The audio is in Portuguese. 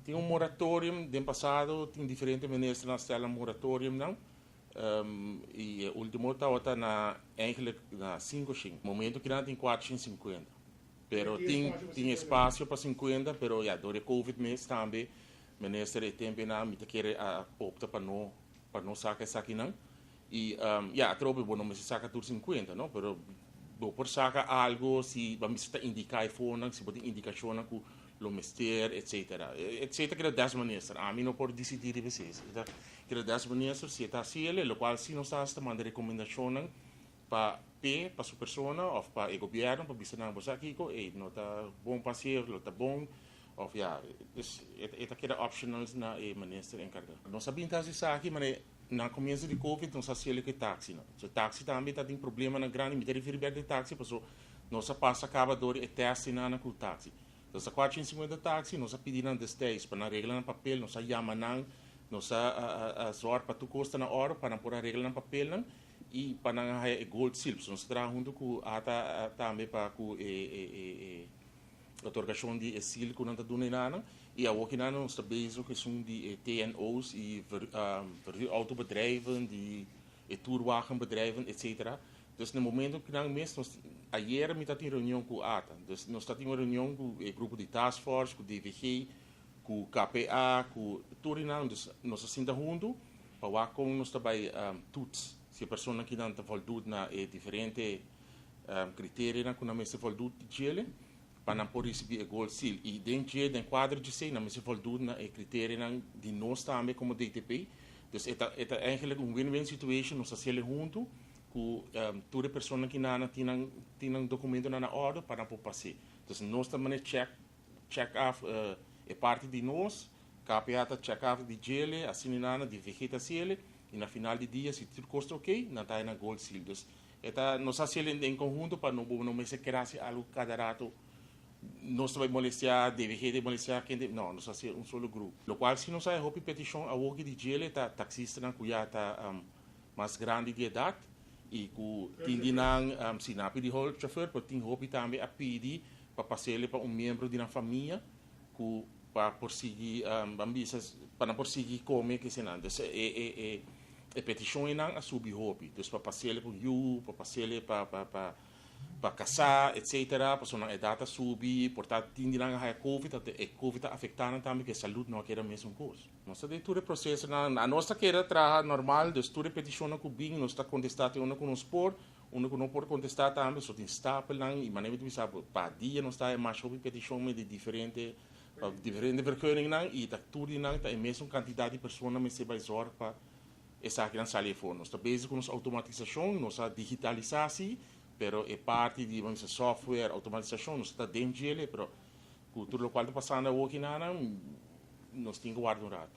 Tem moratório, no passado, tem diferentes ministros na stellen moratório, não? E o último está na, eigenlijk na 5 no momento que não tem 450. Pero tem espaço para 50, pero ja, door de Covid mesmo também, minister é tempo na me querer opta para não sacar essa aqui não. E ja, trobe bom não se saca tudo 50, não? Pero por sacar algo se vamos estar indicar fora, se pode indicação que lo mister, etc. Etc. que das minister, a mim não pode decidir de vocês. Que das minister se está cielo, lo qual se não está mandando recomendação para para sua pessoa ou para o governo para visitar você aqui com não está bom passeio não está bom ou já é que era optional na minister encarregado não sabia então se aqui mas na começo de Covid não sabia que táxi não so táxi também está tem problema na grande me refere de táxi porque não se passa acaba dor e teste na com táxi então se 450 táxi não se pedir antes 10 para na regra no papel não se chama não se a zor para tu custa na hora para pôr a regra no papel não e para a gold seal, nós trabalhamos junto com a também para com a otorgação de seal que nós estamos dando e a outra nós estamos bezig que são de TNO's e autobedrijven, de toerwagenbedrijven, etc. Dus no momento que nós mesmo, ayer me estava em reunião com a ATA, dus nós estamos em reunião com o grupo de task force, com o DVG, com o KPA, com tudo nós estamos juntos para com nós também toets. Se a pessoa que não está voltando na diferente critérios que não se voltou de ele para não poder receber o gold seal e dentro do quadro de sei não se voltou na critérios de nós também como DTP então é eigenlijk win-win situation nós fazemos junto com toda a pessoa que não tem documento na ordem para não passar então nós também check off é parte de nós KPA check off de ele assim nada de vegetação e na final do dia, se tudo custa ok, não está na gold seal. Então, nós fazemos em conjunto para não se criar algo cada rato. Nós vamos molestar, deve molestar quem não, nós fazemos solo grupo. O qual, se nós fazemos a petição, a work de gelo, está taxista na cuia está mais grande de idade e que tem não se não pedir o chauffeur, porque tem hobby também a pedir para passar para membro da família que para prosseguir para prosseguir comer que se não. A petição não a subir hobby, então para passar para you, para passar para casar, etc. Para a data subir, portanto tem não a Covid, a Covid afetando também que a saúde não quer a mesma coisa. Nós temos todo o processo a nossa quer trabalhar normal, então toda a petição que bem nós está contestando uma com nos por uno que não pode contestar também, só tem stapel e maneira de saber para dia nós está mais sobre petição de diferente verkeuringen e está tudo está a mesma quantidade de pessoas que se vai usar para essa aqui não sai fora. Nós estamos bezig com nossa automatização, nossa digitalização, pero é parte de nossa software, automatização, nós estamos dentro dele, pero tudo o qual está passando aqui nós temos que guardar um rato.